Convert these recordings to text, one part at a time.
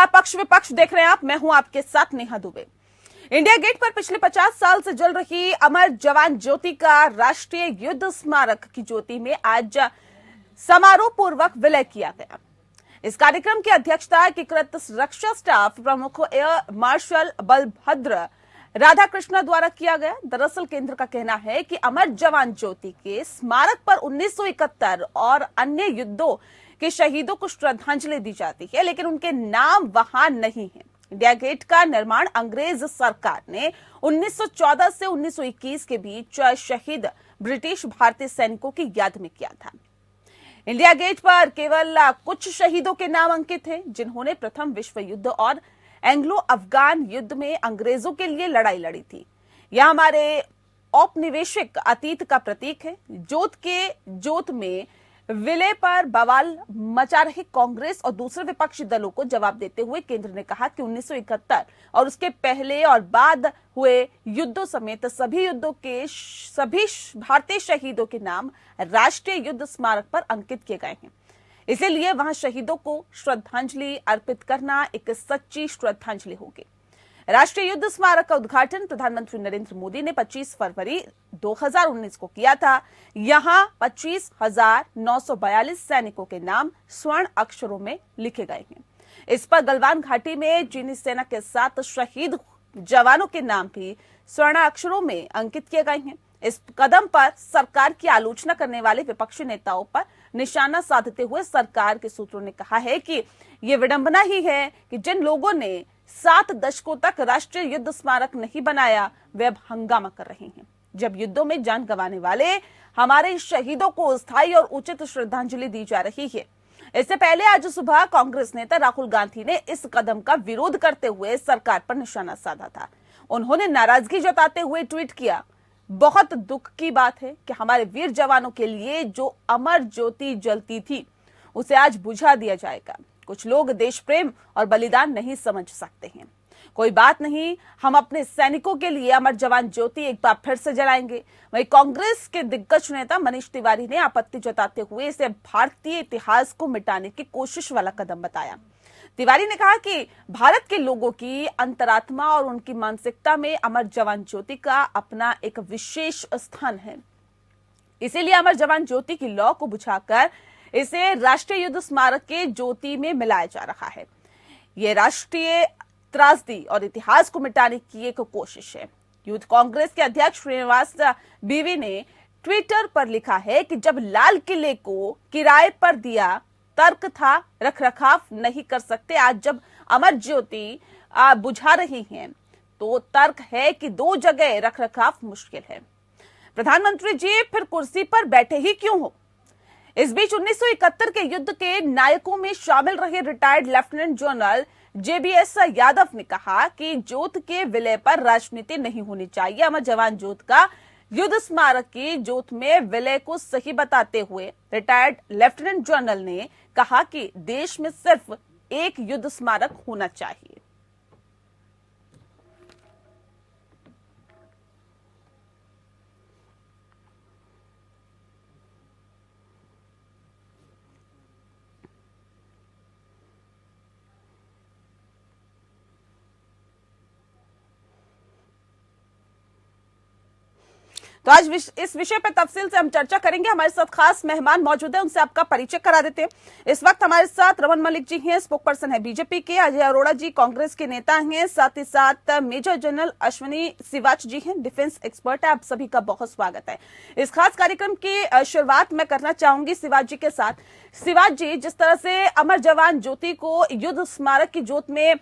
नमस्कार, पक्ष विपक्ष देख रहे हैं आप। मैं हूं आपके साथ नेहा दुबे। इंडिया गेट पर पिछले 50 साल से जल रही अमर जवान ज्योति का राष्ट्रीय युद्ध स्मारक की ज्योति में आज समारोह पूर्वक विलय किया गया। इस कार्यक्रम की अध्यक्षता एकीकृत रक्षा स्टाफ प्रमुख एयर मार्शल बलभद्र राधाकृष्ण द्वारा किया गया। दरअसल केंद्र का कहना है कि अमर जवान ज्योति के स्मारक पर 1971 और अन्य युद्धों के शहीदों को श्रद्धांजलि दी जाती है, लेकिन उनके नाम वहां नहीं है। इंडिया गेट का निर्माण अंग्रेज सरकार ने 1914 से 1921 के बीच शहीद ब्रिटिश भारतीय सैनिकों की याद में किया था। इंडिया गेट पर केवल कुछ शहीदों के नाम अंकित हैं, जिन्होंने प्रथम विश्व युद्ध और एंग्लो अफगान युद्ध में अंग्रेजों के लिए लड़ाई लड़ी थी। यह हमारे औपनिवेशिक अतीत का प्रतीक है। जोत में विलय पर बवाल मचा रही कांग्रेस और दूसरे विपक्षी दलों को जवाब देते हुए केंद्र ने कहा कि 1971 और उसके पहले और बाद हुए युद्धों समेत सभी युद्धों के सभी भारतीय शहीदों के नाम राष्ट्रीय युद्ध स्मारक पर अंकित किए गए हैं। इसीलिए वहां शहीदों को श्रद्धांजलि अर्पित करना एक सच्ची श्रद्धांजलि होगी। राष्ट्रीय युद्ध स्मारक का उद्घाटन प्रधानमंत्री नरेंद्र मोदी ने 25 फरवरी 2019 को किया था। यहां 25,942 सैनिकों के नाम स्वर्ण अक्षरों में लिखे गए हैं। इस पर गलवान घाटी में चीनी सेना के साथ शहीद जवानों के नाम भी स्वर्ण अक्षरों में अंकित किए गए हैं। इस कदम पर सरकार की आलोचना करने वाले विपक्षी नेताओं पर निशाना साधते हुए सरकार के सूत्रों ने कहा है कि यह विडंबना ही है कि जिन लोगों ने 7 दशकों तक राष्ट्रीय युद्ध स्मारक नहीं बनाया, वे अब हंगामा कर रहे हैं। जब युद्धों में जान गंवाने वाले हमारे शहीदों को स्थायी और उचित श्रद्धांजलि दी जा रही है। इससे पहले आज सुबह कांग्रेस नेता राहुल गांधी ने इस कदम का विरोध करते हुए सरकार पर निशाना साधा था। उन्होंने नाराजगी जताते हुए ट्वीट किया, बहुत दुख की बात है कि हमारे वीर जवानों के लिए जो अमर ज्योति जलती थी उसे आज बुझा दिया जाएगा। कुछ लोग देश प्रेम और बलिदान नहीं समझ सकते हैं। कोई बात नहीं, हम अपने सैनिकों के लिए अमर जवान ज्योति एक बार फिर से जलाएंगे। वहीं कांग्रेस के दिग्गज नेता मनीष तिवारी ने आपत्ति जताते हुए इसे भारतीय इतिहास को मिटाने की कोशिश वाला कदम बताया। तिवारी ने कहा कि भारत के लोगों की अंतरात्मा और उनकी मानसिकता में अमर जवान ज्योति का अपना एक विशेष स्थान है। इसीलिए अमर जवान ज्योति की लौ को बुझाकर इसे राष्ट्रीय युद्ध स्मारक के ज्योति में मिलाया जा रहा है। यह राष्ट्रीय त्रासदी और इतिहास को मिटाने की एक कोशिश है। यूथ कांग्रेस के अध्यक्ष श्रीनिवास बीवी ने ट्विटर पर लिखा है कि जब लाल किले को किराए पर दिया तर्क था रखरखाव नहीं कर सकते, आज जब अमर ज्योति बुझा रही हैं तो तर्क है कि 2 जगह रखरखाव मुश्किल है। प्रधानमंत्री जी फिर कुर्सी पर बैठे ही क्यों हो? इस बीच 1971 के युद्ध के नायकों में शामिल रहे retired lieutenant general JBS Yadav ने कहा कि ज्योत के विलय पर राजनीति नहीं होनी चाहिए। अमर जवान ज्योत का युद्ध स्मारक की ज्योत में विलय को सही बताते हुए रिटायर्ड लेफ्टिनेंट जनरल ने कहा कि देश में सिर्फ एक युद्ध स्मारक होना चाहिए। तो आज इस विषय पर तफसील से हम चर्चा करेंगे। हमारे साथ खास मेहमान मौजूद हैं, उनसे आपका परिचय करा देते हैं। इस वक्त हमारे साथ रमन मलिक जी हैं, स्पोक पर्सन है बीजेपी के। अजय अरोड़ा जी कांग्रेस के नेता हैं। साथ ही साथ मेजर जनरल अश्विनी सिवाच जी हैं, डिफेंस एक्सपर्ट है। आप सभी का बहुत स्वागत है। इस खास कार्यक्रम की शुरुआत मैं करना चाहूंगी सिवाच जी के साथ। सिवाच जी, जिस तरह से अमर जवान ज्योति को युद्ध स्मारक की ज्योत में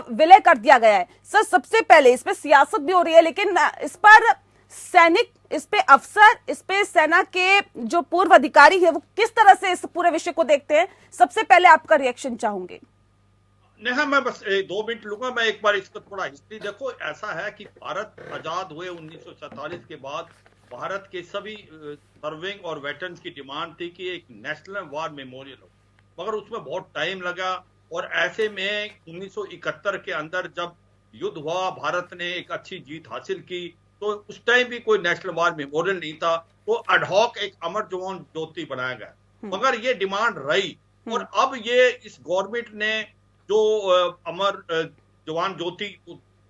विलय कर दिया गया है, सर सबसे पहले इस पर सियासत भी हो रही है, लेकिन इस पर सैनिक, इस पे अफसर, इस पे सेना के जो पूर्व अधिकारी है वो किस तरह से इस पूरे विषय को देखते हैं? सबसे पहले आपका रिएक्शन चाहूंगे। नेहा, मैं बस 2 मिनट लूंगा। मैं एक बार इसको थोड़ा हिस्ट्री देखो। ऐसा है कि भारत आजाद हुए 1947 के बाद भारत के सभी सर्विंग और वेटरन्स की डिमांड थी कि एक नेशनल वार मेमोरियल हो, मगर उसमें बहुत टाइम लगा। और ऐसे में 1971 के अंदर जब युद्ध हुआ, भारत ने एक अच्छी जीत हासिल की, तो उस टाइम भी कोई नेशनल वार मेमोरियल नहीं था, तो एडहॉक एक अमर जवान ज्योति बनाया गया। मगर ये डिमांड रही और अब ये इस गवर्नमेंट ने जो अमर जवान ज्योति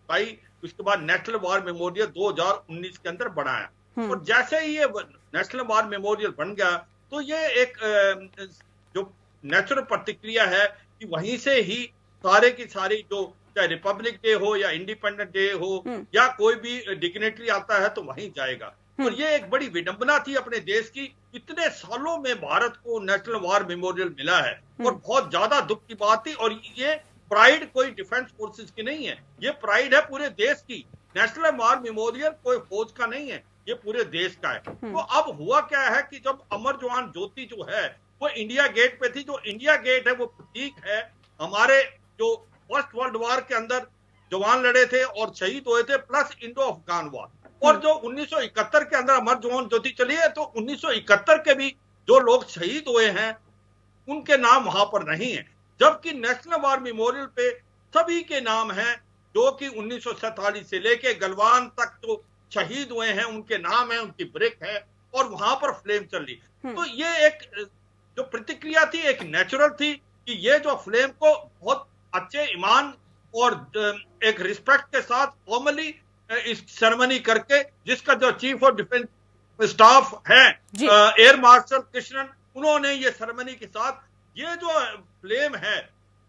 पाई, उसके बाद नेशनल वार मेमोरियल 2019 के अंदर बनाया। और जैसे ही ये नेशनल वार मेमोरियल बन गया तो ये एक जो नेचुरल प्रतिक्रिया है कि वहीं से ही सारे की सारी जो चाहे रिपब्लिक डे हो या इंडिपेंडेंस डे हो या कोई भी डिग्नेटरी आता है तो वहीं जाएगा। और ये एक बड़ी विडंबना थी अपने देश की, इतने सालों में भारत को नेशनल वार मेमोरियल मिला है और बहुत ज्यादा दुख की बात थी। और ये प्राइड कोई डिफेंस फोर्सेस की नहीं है, ये प्राइड है पूरे देश की। नेशनल वार मेमोरियल कोई फौज का नहीं है, ये पूरे देश का है। तो अब हुआ क्या है कि जब अमर जवान ज्योति जो है वो इंडिया गेट पे थी, जो इंडिया गेट है वो प्रतीक है हमारे जो फर्स्ट वर्ल्ड वॉर के अंदर जवान लड़े थे और शहीद हुए थे, प्लस इंडो अफगान वॉर। और जो 1971 के अंदर अमर जवान ज्योति चली है, तो 1971 के भी जो लोग शहीद हुए हैं उनके नाम वहां पर नहीं है, जबकि नेशनल वार मेमोरियल पे सभी के नाम हैं जो कि 1947 से लेके गलवान तक जो शहीद हुए हैं उनके नाम है, उनकी ब्रिक है और वहां पर फ्लेम चल रही। तो ये एक जो प्रतिक्रिया थी एक नेचुरल थी कि ये जो फ्लेम को बहुत अच्छे ईमान और एक रिस्पेक्ट के साथ फॉर्मली इस सेरेमनी करके, जिसका जो चीफ ऑफ डिफेंस स्टाफ है एयर मार्शल कृष्णन, उन्होंने ये सेरेमनी के साथ ये जो फ्लेम है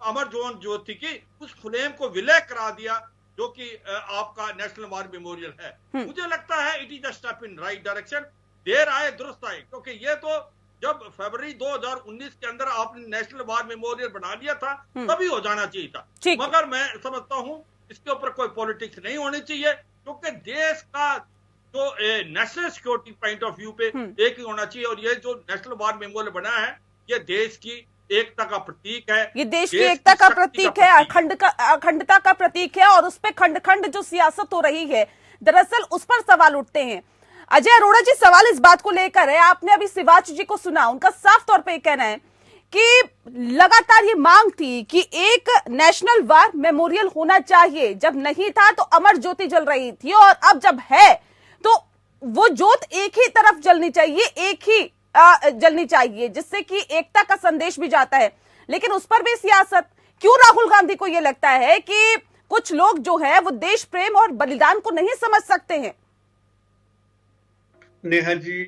अमर जवान ज्योति की, उस फ्लेम को विलय करा दिया जो कि आपका नेशनल वार मेमोरियल है। मुझे लगता है it is a step in right direction. देर आए दुरुस्त आए, क्योंकि ये तो जब फरवरी 2019 के अंदर आपने नेशनल वार मेमोरियल बना लिया था तभी हो जाना चाहिए था। मगर मैं समझता हूं इसके ऊपर कोई पॉलिटिक्स नहीं होनी चाहिए, क्योंकि देश का जो national security point of view पे एक ही होना चाहिए। और ये जो नेशनल वार मेमोरियल बना है ये देश की एकता का प्रतीक है, ये देश की एकता का प्रतीक है, अखंडता का प्रतीक है। और उस पे खंड खंड जो सियासत हो रही है, दरअसल उस पर सवाल उठते हैं। अजय अरोड़ा जी, सवाल इस बात को लेकर है, आपने अभी शिवाच जी को सुना, उनका साफ तौर पे कहना है कि लगातार ये मांग थी कि एक नेशनल वार मेमोरियल होना चाहिए, जब नहीं था तो अमर ज्योति जल रही थी, और अब जब है तो वो ज्योत एक ही तरफ जलनी चाहिए, एक ही जलनी चाहिए, जिससे कि एकता का संदेश भी जाता है। लेकिन उस पर भी सियासत क्यों? राहुल गांधी को यह लगता है कि कुछ लोग जो है वो देश प्रेम और बलिदान को नहीं समझ सकते हैं। नेहा जी,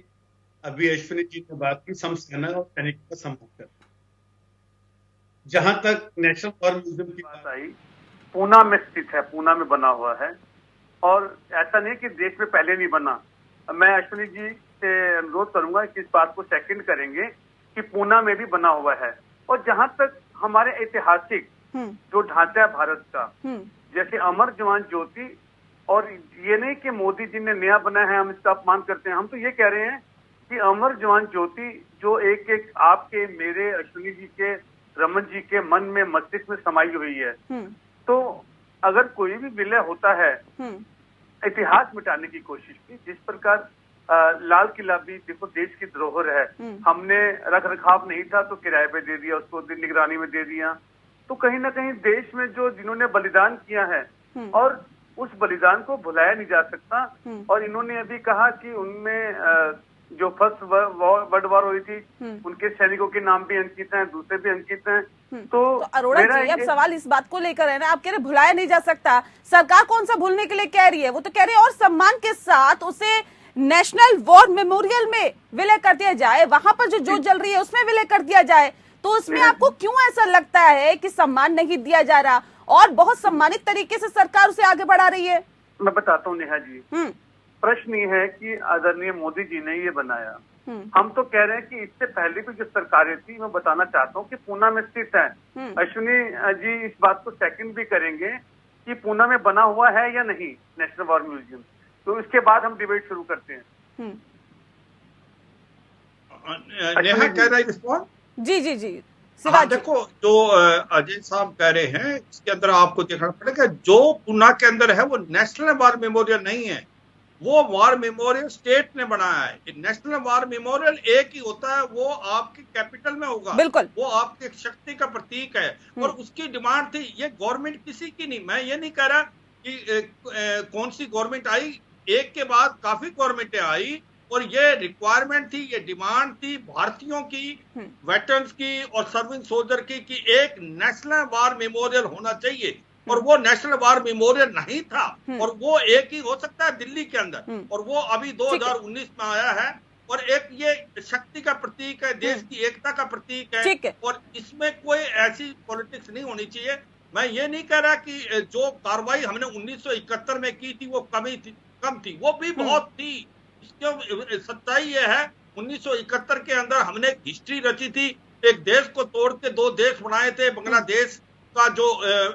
अभी अश्विनी जी ने बात की समसेना और सैनिक का संबंध। जहां तक नेशनल वॉर म्यूजियम की बात आई, पूना में स्थित है, पूना में बना हुआ है, और ऐसा नहीं कि देश में पहले नहीं बना। मैं अश्विनी जी से अनुरोध करूंगा कि इस बात को सेकंड करेंगे कि पूना में भी बना हुआ है। और जहां तक हमारे ऐतिहासिक जो ढांचा है भारत का, जैसे अमर जवान ज्योति, और ये नहीं कि मोदी जी ने नया बनाया है हम इसका अपमान करते हैं, हम तो ये कह रहे हैं कि अमर जवान ज्योति जो एक एक आपके, मेरे, अश्विनी जी के, रमन जी के मन में, मस्तिष्क में समाई हुई है। तो अगर कोई भी विलय होता है इतिहास मिटाने की कोशिश की, जिस प्रकार लाल किला भी देखो देश की धरोहर है, हमने रख रखाव नहीं था तो किराए पे दे दिया, उसको निगरानी में दे दिया। तो कहीं ना कहीं देश में जो जिन्होंने बलिदान किया है और उस बलिदान को भुलाया नहीं जा सकता। और इन्होंने अभी कहा कि उनमें जो फर्स्ट वर्ल्ड वॉर हुई थी उनके सैनिकों के नाम भी अंकित हैं, दूसरे भी अंकित हैं। तो अरोड़ा जी, अब सवाल इस बात को लेकर है ना, आप कह रहे भुलाया नहीं जा सकता, सरकार कौन सा भूलने के लिए कह रही है? वो तो कह रही है और सम्मान के साथ उसे नेशनल वॉर मेमोरियल में विलय कर दिया जाए, वहां पर जो जोत जल रही है उसमें विलय कर दिया जाए। तो उसमें आपको क्यों ऐसा लगता है कि सम्मान नहीं दिया जा रहा और बहुत सम्मानित तरीके से सरकार उसे आगे बढ़ा रही है? मैं बताता हूँ नेहा जी, प्रश्न ये है कि आदरणीय मोदी जी ने ये बनाया, हम तो कह रहे हैं कि इससे पहले भी जो सरकारें थी, मैं बताना चाहता हूँ कि पूना में स्थित है। अश्विनी जी इस बात को सेकंड भी करेंगे कि पूना में बना हुआ है या नहीं नेशनल वॉर म्यूजियम, तो इसके बाद हम डिबेट शुरू करते हैं। नेहा कह रहा है रिस्पॉन्ड? जी जी जी, हाँ, देखो जो अजय साहब कह रहे हैं इसके अंदर आपको देखना पड़ेगा, जो पूना के अंदर है वो नेशनल वार मेमोरियल नहीं है, वो वार मेमोरियल स्टेट ने बनाया है। नेशनल वार मेमोरियल एक ही होता है, वो आपकी कैपिटल में होगा, बिल्कुल, वो आपकी शक्ति का प्रतीक है। और उसकी डिमांड थी, ये गवर्नमेंट किसी की नहीं, मैं ये नहीं कह रहा कि कौन सी गवर्नमेंट आई, एक के बाद काफी गवर्नमेंटें आई, और ये रिक्वायरमेंट थी, ये डिमांड थी भारतीयों की, वेटरन्स की और सर्विंग सोल्जर की कि एक नेशनल वार मेमोरियल होना चाहिए। और वो नेशनल वार मेमोरियल नहीं था, और वो एक ही हो सकता है दिल्ली के अंदर, और वो अभी 2019 में आया है। और एक ये शक्ति का प्रतीक है, देश की एकता का प्रतीक है, और इसमें कोई ऐसी पॉलिटिक्स नहीं होनी चाहिए। मैं ये नहीं कह रहा कि जो कार्रवाई हमने 1971 में की थी वो कम थी, वो भी बहुत थी। इसकी सच्चाई ये है 1971 के अंदर हमने एक हिस्ट्री रची थी, एक देश को तोड़ के दो देश बनाए थे। बांग्लादेश का जो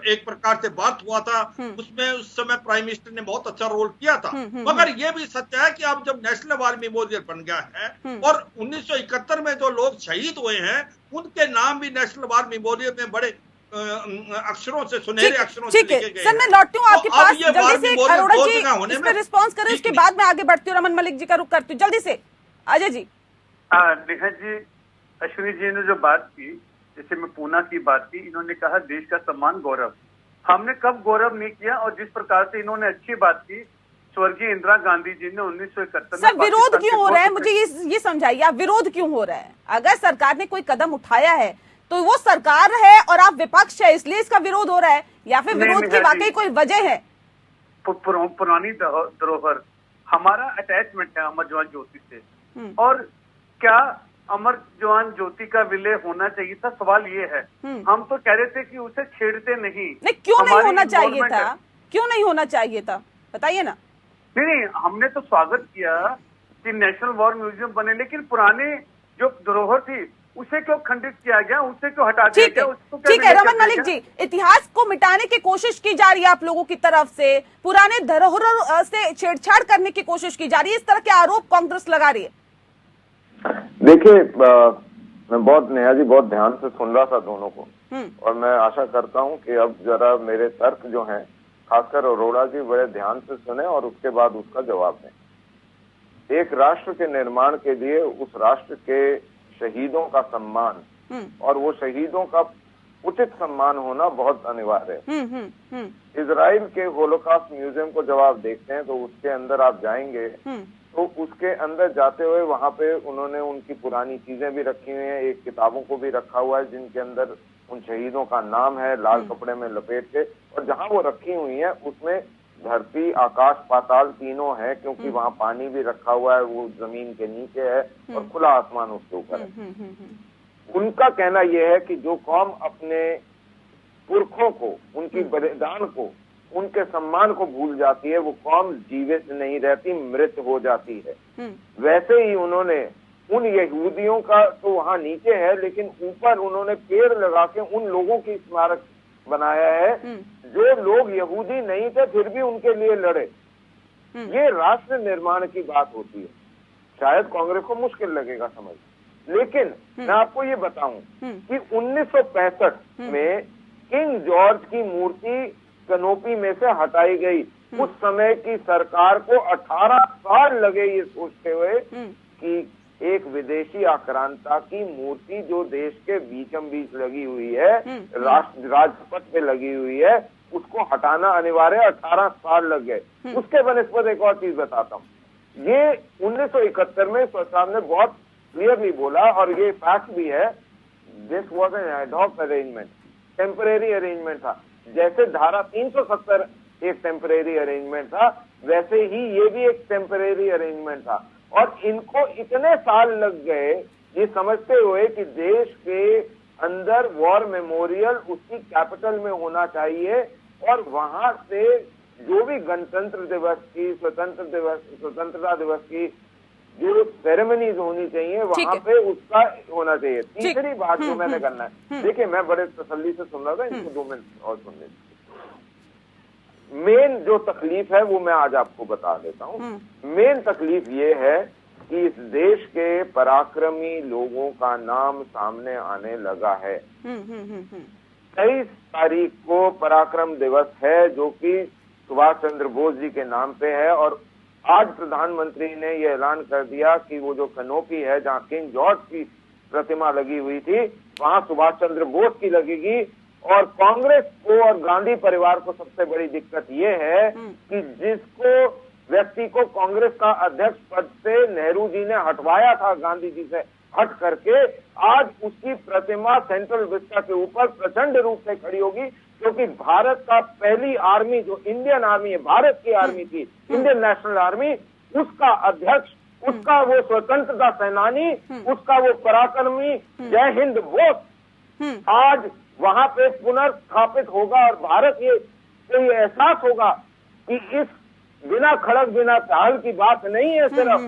एक प्रकार से बात हुआ था, उसमें उस समय प्राइम मिनिस्टर ने बहुत अच्छा रोल किया था। मगर यह भी सच है कि अब जब नेशनल वार मेमोरियल बन गया है और 1971 में जो लोग शहीद हुए हैं उनके नाम भी नेशनल वार मेमोरियल में बड़े अक्षरों से, सुनहरे अक्षरों से लिखे गए। सर मैं लौटती हूँ आपके पास, जल्दी से अरोड़ा जी इस पर रिस्पॉन्स करें, उसके बाद मैं आगे बढ़ती हूँ, रमन मलिक जी का रुख करती हूँ, जल्दी से अजय जी। नेहा जी, अश्विनी जी ने जो बात की, जैसे मैं पूना की बात की, इन्होंने कहा देश का सम्मान गौरव। हमने कब गौरव नहीं किया? और जिस प्रकार से इन्होंने अच्छी बात की, स्वर्गीय इंदिरा गांधी जी ने 1971 में। सर विरोध क्यों हो रहा है, मुझे ये समझाइए, आप विरोध क्यों हो रहा है? अगर सरकार ने कोई कदम उठाया है तो वो सरकार है और आप विपक्ष है, इसलिए इसका विरोध हो रहा है, या फिर विरोध की वाकई कोई वजह है? पुरानी धरोहर, हमारा अटैचमेंट है अमर जवान ज्योति से, और क्या अमर जवान ज्योति का विलय होना चाहिए था? सवाल ये है। हम तो कह रहे थे कि उसे छेड़ते नहीं। क्यों नहीं होना चाहिए था? क्यों नहीं होना चाहिए था, बताइए ना। नहीं, हमने तो स्वागत किया कि नेशनल वॉर म्यूजियम बने, लेकिन पुराने जो धरोहर थी उसे क्यों खंडित किया गया, उसे क्यों हटा दिया गया? ठीक है रमन मलिक जी, इतिहास को मिटाने की कोशिश की जा रही है आप लोगों की तरफ से, पुराने धरोहर से छेड़छाड़ करने की कोशिश की जा रही है, इस तरह के आरोप कांग्रेस लगा रही है। देखिए, मैं बहुत, नेहा जी बहुत ध्यान से सुन रहा था दोनों को, और मैं आशा करता हूं कि अब जरा मेरे तर्क जो हैं, खासकर अरोड़ा जी बड़े ध्यान से सुने और उसके बाद उसका जवाब दें। एक राष्ट्र के निर्माण के लिए उस राष्ट्र के शहीदों का सम्मान और वो शहीदों का उचित सम्मान होना बहुत अनिवार्य है। इजराइल के होलोकॉस्ट म्यूजियम को जब आप देखते हैं तो उसके अंदर आप जाएंगे तो उसके अंदर जाते हुए वहां पे उन्होंने उनकी पुरानी चीजें भी रखी हुई हैं, एक किताबों को भी रखा हुआ है जिनके अंदर उन शहीदों का नाम है लाल कपड़े में लपेट के, और जहां वो रखी हुई है उसमें धरती आकाश पाताल तीनों है, क्योंकि वहां पानी भी रखा हुआ है, वो जमीन के नीचे है और खुला आसमान उसके ऊपर है। उनका कहना यह है कि जो कौम अपने पुरखों को, उनकी बलिदान को, उनके सम्मान को भूल जाती है, वो कौम जीवित नहीं रहती, मृत हो जाती है। वैसे ही उन्होंने उन यहूदियों का तो वहां नीचे है, लेकिन ऊपर उन्होंने पेड़ लगा के उन लोगों की स्मारक बनाया है जो लोग यहूदी नहीं थे फिर भी उनके लिए लड़े। ये राष्ट्र निर्माण की बात होती है। शायद कांग्रेस को मुश्किल लगेगा समझ, लेकिन मैं आपको ये बताऊं कि 1965 में किंग जॉर्ज की मूर्ति कनोपी में से हटाई गई। उस समय की सरकार को 18 साल लगे ये सोचते हुए कि एक विदेशी आक्रांता की मूर्ति जो देश के बीचम बीच लगी हुई है, राजपथ पे लगी हुई है, उसको हटाना अनिवार्य है। 18 साल लग गए। उसके बनस्पत एक और चीज बताता हूँ। ये 1971 में साहब ने बहुत क्लियरली बोला, और ये फैक्ट भी है, this was an ad hoc arrangement, temporary arrangement था। जैसे धारा 370 एक टेम्परेरी अरेंजमेंट था, वैसे ही ये भी एक टेम्परेरी अरेंजमेंट था। और इनको इतने साल लग गए ये समझते हुए कि देश के अंदर वॉर मेमोरियल उसकी कैपिटल में होना चाहिए, और वहां से जो भी गणतंत्र दिवस की, स्वतंत्रता दिवस की जो सेरेमनीज होनी चाहिए वहां पे उसका होना चाहिए। तीसरी बात जो मैंने करना है, देखिए मैं बड़े तसल्ली से सुन रहा था, इनको 2 मिनट और सुन लीजिए। मेन जो तकलीफ है वो मैं आज आपको बता देता हूँ। मेन तकलीफ ये है कि इस देश के पराक्रमी लोगों का नाम सामने आने लगा है। 23 तारीख को पराक्रम दिवस है जो कि सुभाष चंद्र बोस जी के नाम पे है, और आज प्रधानमंत्री ने यह ऐलान कर दिया कि वो जो कनोपी है जहां किंग जॉर्ज की प्रतिमा लगी हुई थी वहां सुभाष चंद्र बोस की लगेगी। और कांग्रेस को और गांधी परिवार को सबसे बड़ी दिक्कत ये है कि जिसको व्यक्ति को कांग्रेस का अध्यक्ष पद से नेहरू जी ने हटवाया था, गांधी जी से हट करके, आज उसकी प्रतिमा सेंट्रल विस्टा के ऊपर प्रचंड रूप से खड़ी होगी, क्योंकि भारत का पहली आर्मी जो इंडियन आर्मी है, भारत की आर्मी थी, इंडियन नेशनल आर्मी, उसका अध्यक्ष, उसका वो स्वतंत्रता सेनानी, उसका वो पराक्रमी जय हिंद बोस आज वहां पे पुनर्स्थापित होगा। और भारत ये एहसास होगा कि इस बिना खड़क बिना चाल की बात नहीं है, सिर्फ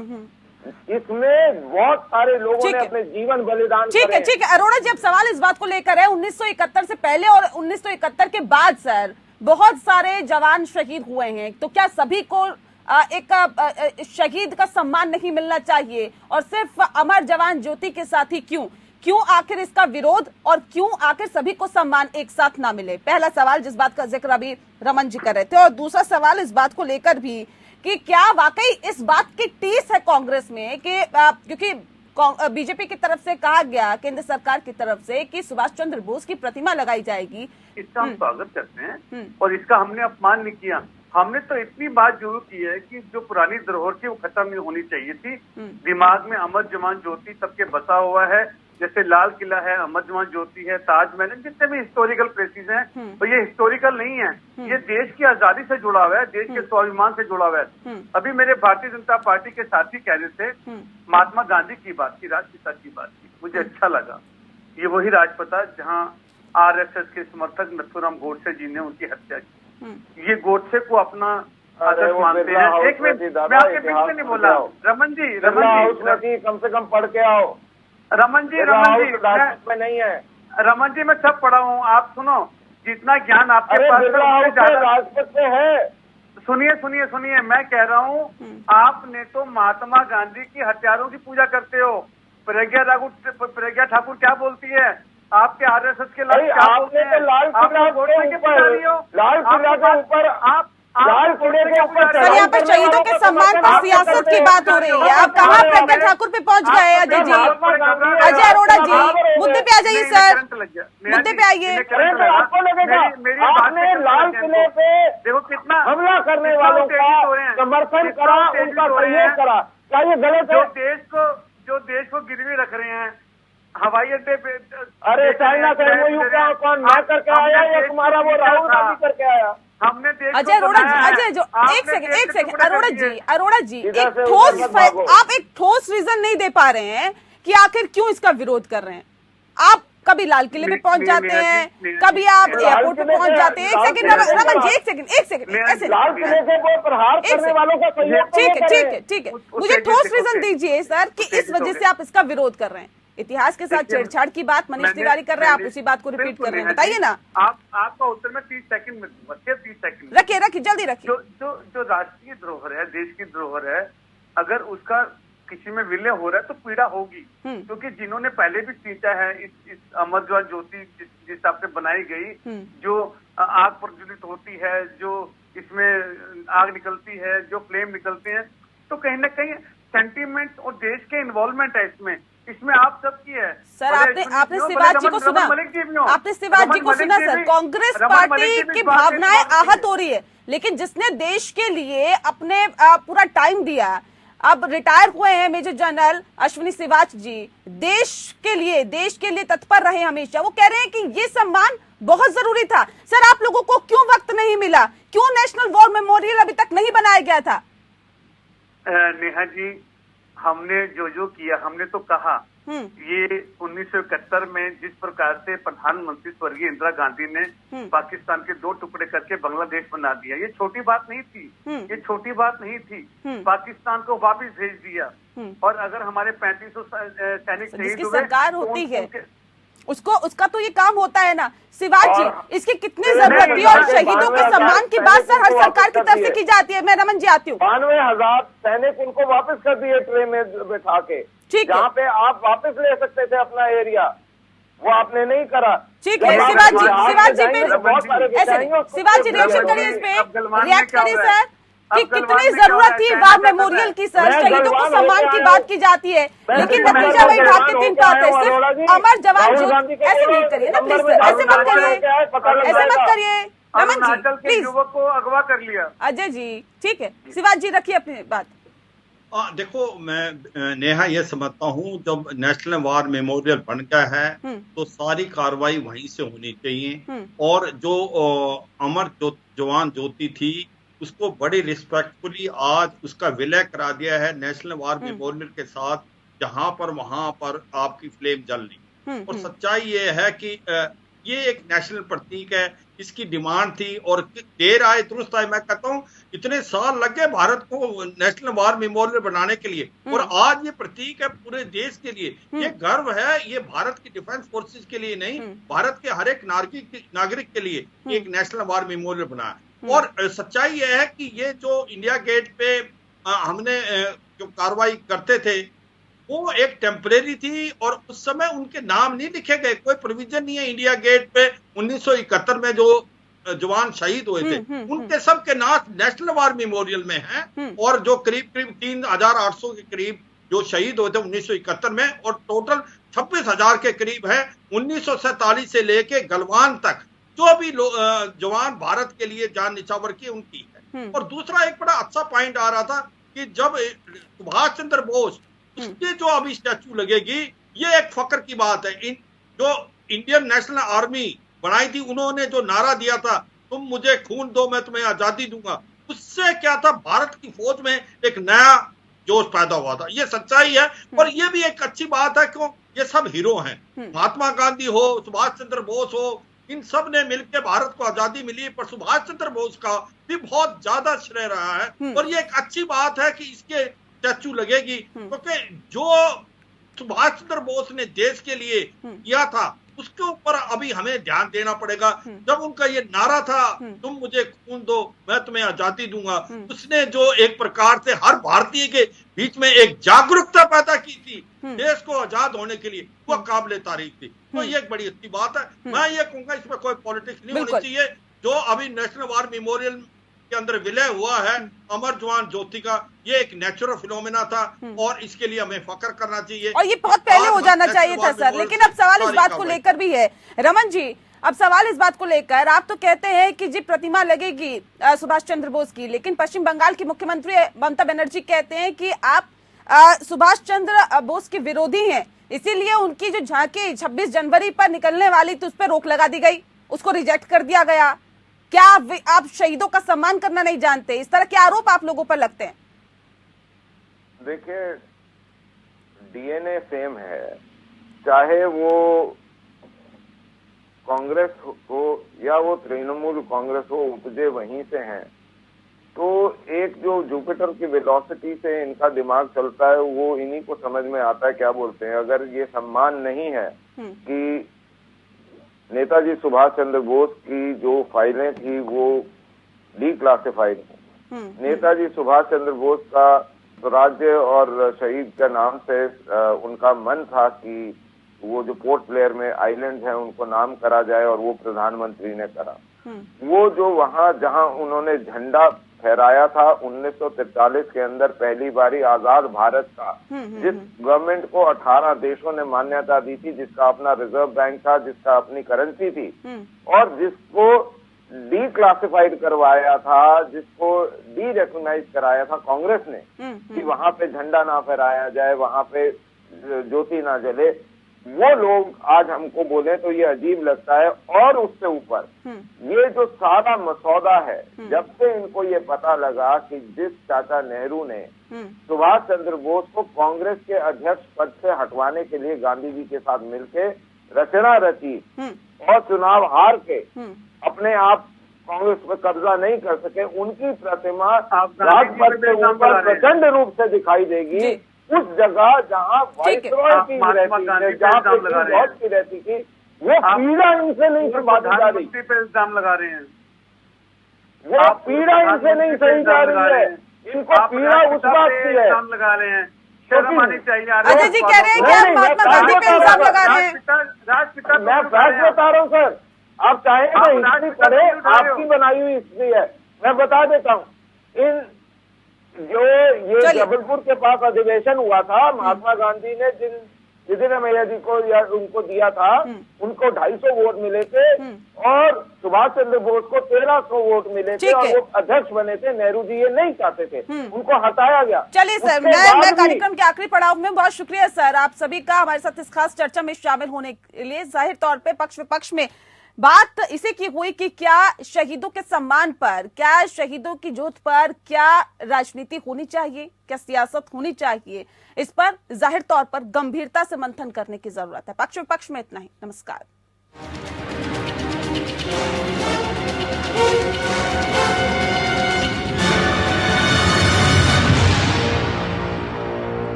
इसमें बहुत सारे लोगों ने अपने जीवन बलिदान ठीक है। ठीक है अरोड़ा जी, अब सवाल इस बात को लेकर है 1971 से पहले और 1971 के बाद सर बहुत सारे जवान शहीद हुए हैं, तो क्या सभी को एक शहीद का सम्मान नहीं मिलना चाहिए और सिर्फ अमर जवान ज्योति के साथ ही क्यों आखिर इसका विरोध और क्यों आखिर सभी को सम्मान एक साथ ना मिले? पहला सवाल जिस बात का जिक्र अभी रमन जी कर रहे थे, और दूसरा सवाल इस बात को लेकर भी कि क्या वाकई इस बात की टीस है कांग्रेस में कि क्योंकि बीजेपी की तरफ से कहा गया, केंद्र सरकार की तरफ से, कि सुभाष चंद्र बोस की प्रतिमा लगाई जाएगी। इसका हम स्वागत करते हैं और इसका हमने अपमान नहीं किया। हमने तो इतनी बात जरूर की है कि जो पुरानी धरोहर थी वो खत्म नहीं होनी चाहिए थी। दिमाग में अमर जवान ज्योति सबके बसा हुआ है, जैसे लाल किला है, अमर जवान ज्योति है, ताजमहल है, जितने भी हिस्टोरिकल प्लेसेस हैं, तो ये हिस्टोरिकल नहीं है, ये देश की आजादी से जुड़ा हुआ है, देश के स्वाभिमान से जुड़ा हुआ है। अभी मेरे भारतीय जनता पार्टी के साथी कह रहे थे, महात्मा गांधी की बात की, राजपिता की बात की, मुझे अच्छा लगा। ये वही राजपिता जहाँ आरएसएस के समर्थक नथुराम गोडसे जी ने उनकी हत्या की। ये गोडसे को अपना आदर्श मानते हैं। एक मिनट, मैं आपके बीच में नहीं बोला। रमन जी कम से कम पढ़ के आओ। रमन जी में नहीं है। रमन जी मैं सब पढ़ा हूँ, आप सुनो, जितना ज्ञान आपके पास राजपथ पे है। सुनिए, मैं कह रहा हूँ, आपने तो महात्मा गांधी की हत्यारों की पूजा करते हो। प्रज्ञा ठाकुर क्या बोलती है? आपके आरएसएस के लोग क्या बोलते हैं? लाल किला के ऊपर आप लाल किले के ऊपर सर, यहाँ पर शहीदों के सम्मान पर सियासत की बात हो रही है। आप कहाँ प्रज्ञा ठाकुर पे पहुंच गए अजय जी? अजय अरोड़ा जी, मुद्दे पे आ जाइए सर, मुद्दे पे आइए। आपको लगेगा आपने लाल किले पे देखो कितना हमला करने वालों का समर्थन करा, उनका सहयोग करा, क्या ये गलत है? जो देश को गिरवी रख रहे हैं हवाई अड्डे पे, अरे चाइना का एमओयू का कौन मैं करके आया या तुम्हारा वो राहुल गांधी करके आया? हमने अजय अरोड़ा जी, अजय जो एक सेकंड अरोड़ा जी एक ठोस, आप एक ठोस रीजन नहीं दे पा रहे हैं कि आखिर क्यों इसका विरोध कर रहे हैं। आप कभी लाल किले पे पहुंच जाते हैं, कभी आप एयरपोर्ट पे पहुंच जाते हैं। एक सेकंड रमन जी, एक सेकंड ऐसे लाल किले के प्रहार करने वालों का सहयोग। ठीक है, मुझे ठोस रीजन दीजिए सर कि इस वजह से आप इसका विरोध कर रहे हैं। इतिहास के साथ छेड़छाड़ की बात मनीष तिवारी कर रहे हैं, आप उसी बात को रिपीट कर रहे हैं, बताइए ना। आपका उत्तर में 30 सेकंड में दूंगा, 30 सेकंड रखिए जल्दी रखिए। जो राष्ट्रीय धरोहर है, देश की धरोहर है, अगर उसका किसी में विलय हो रहा है तो पीड़ा होगी, क्योंकि जिन्होंने पहले भी सींचा है इस अमर जवान ज्योति जिस हिसाब से बनाई गई, जो आग प्रज्वलित होती है, जो इसमें आग निकलती है, जो फ्लेम निकलते हैं, तो कहीं ना कहीं सेंटीमेंट और देश के इन्वॉल्वमेंट है इसमें आप सबकी है। सर आपने शिवाजी जी को सुना, आपने शिवाजी जी को सुना सर। कांग्रेस पार्टी की भावनाएं आहत हो रही है, लेकिन जिसने देश के लिए अपने पूरा टाइम दिया, अब रिटायर हुए हैं मेजर जनरल अश्विनी शिवाच जी, देश के लिए तत्पर रहे हमेशा, वो कह रहे हैं कि ये सम्मान बहुत जरूरी था। सर आप लोगों को क्यों वक्त नहीं मिला? क्यों नेशनल वॉर मेमोरियल अभी तक नहीं बनाया गया था? नेहा जी, हमने जो किया, हमने तो कहा ये 1971 में जिस प्रकार से प्रधानमंत्री स्वर्गीय इंदिरा गांधी ने पाकिस्तान के 2 टुकड़े करके बांग्लादेश बना दिया, ये छोटी बात नहीं थी, पाकिस्तान को वापस भेज दिया। और अगर हमारे 3500 सैनिक शहीद हुए, सरकार होती है उसका तो ये काम होता है ना। शिवाज जी, इसकी कितनी जरूरत थी? और शहीदों के सम्मान की बात सर हर सरकार की तरफ से की जाती है। मैं रमन जी आती हूँ। 92,000 सैनिक उनको वापस कर दिए ट्रेन में बैठा के, जहाँ पे आप वापस ले सकते थे अपना एरिया, वो आपने नहीं करा। ठीक है शिवाज जी रिएक्शन करिए, इस पे रिएक्ट करिए सर कि कितनी जरूरत थी वार मेमोरियल की। सर शहीदों को सम्मान की बात की जाती है, लेकिन नतीजा वही ढाक के दिन का आता है। सिर्फ अमर जवान, ऐसे नहीं करिए ना प्लीज, ऐसे मत करिए। रमन जी अरुणाचल के प्लीज। युवक को अगवा कर लिया। अजय जी ठीक है, शिवाजी जी रखिए अपनी बात। देखो, मैं नेहा ये समझता हूँ, जब नेशनल वार मेमोरियल बन गया है तो सारी कार्रवाई वहीं से होनी चाहिए। और जो अमर जवान ज्योति थी उसको बड़ी रिस्पेक्टफुली आज उसका विलय करा दिया है नेशनल वार मेमोरियल के साथ, जहां पर वहां पर आपकी फ्लेम जल रही। और सच्चाई ये है कि ये एक नेशनल प्रतीक है, इसकी डिमांड थी और देर आए दुरुस्त आए। मैं कहता हूं इतने साल लग गए भारत को नेशनल वार मेमोरियल बनाने के लिए, और आज ये प्रतीक है पूरे देश के लिए। ये गर्व है, ये भारत की डिफेंस फोर्सेस के लिए नहीं, भारत के हर एक नागरिक के लिए एक नेशनल वार मेमोरियल बना है। और सच्चाई यह है कि ये जो इंडिया गेट पे हमने जो कार्रवाई करते थे वो एक टेम्परेरी थी, और उस समय उनके नाम नहीं लिखे गए, कोई प्रोविजन नहीं है इंडिया गेट पे 1971 में जो जवान शहीद हुए थे उनके सब के नाम नेशनल वार मेमोरियल में हैं। और जो करीब करीब 3800 के करीब जो शहीद हुए थे 1971 में, और टोटल 26,000 के करीब है 1947 से लेके गलवान तक जो भी जवान भारत के लिए जान निछावर की उनकी है। और दूसरा एक बड़ा अच्छा पॉइंट आ रहा था कि जब सुभाष चंद्र बोस उसकी जो अभी स्टैचू लगेगी, ये एक फक्र की बात है। जो इंडियन नेशनल आर्मी बनाई थी, उन्होंने जो नारा दिया था तुम मुझे खून दो मैं तुम्हें आजादी दूंगा, उससे क्या था, भारत की फौज में एक नया जोश पैदा हुआ था। ये सच्चाई है। और ये भी एक अच्छी बात है क्यों, ये सब हीरो हैं, महात्मा गांधी हो, सुभाष चंद्र बोस हो, इन सब ने मिलकर भारत को आजादी मिली, पर सुभाष चंद्र बोस का भी बहुत ज्यादा श्रेय रहा है। और ये एक अच्छी बात है कि इसके स्टैचू लगेगी, क्योंकि जो सुभाष चंद्र बोस ने देश के लिए किया था उसके ऊपर अभी हमें ध्यान देना पड़ेगा। जब उनका ये नारा था तुम मुझे खून दो मैं तुम्हें आजादी दूंगा, उसने जो एक प्रकार से हर भारतीय के बीच में एक जागरूकता पैदा की थी देश को आजाद होने के लिए, वो काबिले तारीफ थी। तो ये एक बड़ी अच्छी बात है। मैं ये कहूंगा इसमें कोई पॉलिटिक्स नहीं होनी चाहिए। जो अभी नेशनल वार मेमोरियल के अंदर विलय हुआ है अमर जवान ज्योति का, ये एक नेचुरल फिनोमेना था और इसके लिए हमें फक्र करना चाहिए। और ये बहुत पहले हो जाना चाहिए था सर, लेकिन अब सवाल इस बात को लेकर भी है रमन जी, अब सवाल इस बात को लेकर, आप तो कहते हैं कि जी प्रतिमा लगेगी सुभाष चंद्र बोस की, लेकिन पश्चिम बंगाल की मुख्यमंत्री ममता बनर्जी कहते हैं कि आप सुभाष चंद्र बोस के विरोधी हैं, इसीलिए उनकी जो झांकी 26 जनवरी पर निकलने वाली थी उस पर रोक लगा दी गई, उसको रिजेक्ट कर दिया गया। क्या आप शहीदों का सम्मान करना नहीं जानते? इस तरह के आरोप आप लोगों पर लगते हैं। देखिए, डीएनए सेम है, चाहे वो कांग्रेस हो या वो तृणमूल कांग्रेस हो, उपजे वहीं से हैं। तो एक जो जुपिटर की वेलोसिटी से इनका दिमाग चलता है वो इन्हीं को समझ में आता है क्या बोलते हैं। अगर ये सम्मान नहीं है कि नेताजी सुभाष चंद्र बोस की जो फाइलें थी वो डिक्लासिफाइड हैं, नेताजी सुभाष चंद्र बोस का स्वराज्य और शहीद के नाम से उनका मन था कि वो जो पोर्ट ब्लेयर में आइलैंड है उनको नाम करा जाए, और वो प्रधानमंत्री ने करा। वो जो वहां जहां उन्होंने झंडा फहराया था 1943 के अंदर पहली बारी आजाद भारत का, जिस गवर्नमेंट को 18 देशों ने मान्यता दी थी, जिसका अपना रिजर्व बैंक था, जिसका अपनी करेंसी थी, और जिसको डिक्लासिफाइड करवाया था, जिसको डी रिकॉग्नाइज कराया था कांग्रेस ने कि वहां पे झंडा ना फहराया जाए, वहां पे ज्योति ना जले, वो लोग आज हमको बोले तो ये अजीब लगता है। और उससे ऊपर ये जो सारा मसौदा है, जब से इनको ये पता लगा कि जिस चाचा नेहरू ने सुभाष चंद्र बोस को कांग्रेस के अध्यक्ष पद से हटवाने के लिए गांधी जी के साथ मिलके रचना रची और चुनाव हार के अपने आप कांग्रेस पर कब्जा नहीं कर सके, उनकी प्रतिमा राजपथ के ऊपर प्रचंड रूप से दिखाई देगी। उस जगह जहाँ वाइसरॉय की रहती थी, जहाँ पे बहुत की रहती थी, वो पीड़ा इनसे नहीं संभाली जा रही। पे इल्जाम लगा रहे हैं, वो पीड़ा इनसे नहीं सही जा रही है। इनको पीड़ा उस बात की है, इल्जाम लगा रहे हैं, शर्म आनी चाहिए। अजय जी कह रहे हैं कि आप महात्मा गांधी पे इल्जाम लगा रहे हैं। राजपिता मैं फैक्ट बता रहा हूँ सर, आप चाहें तो हिस्ट्री पढ़े, आपकी बनाई हुई हिस्ट्री है, मैं बता देता हूँ। इन जो ये जबलपुर के पास अधिवेशन हुआ था, महात्मा गांधी ने जिन इंदिरा मैया जी को या उनको दिया था, उनको 250 वोट मिले थे और सुभाष चंद्र बोस को 1300 वोट मिले थे और वो अध्यक्ष बने थे। नेहरू जी ये नहीं चाहते थे, उनको हटाया गया। चलिए सर, मैं कार्यक्रम के आखिरी पड़ाव में, बहुत शुक्रिया सर आप सभी का हमारे साथ इस खास चर्चा में शामिल होने के लिए। जाहिर तौर पे पक्ष विपक्ष में बात इसी की हुई कि क्या शहीदों के सम्मान पर, क्या शहीदों की जोत पर क्या राजनीति होनी चाहिए, क्या सियासत होनी चाहिए, इस पर जाहिर तौर पर गंभीरता से मंथन करने की जरूरत है। पक्ष विपक्ष में इतना ही। नमस्कार।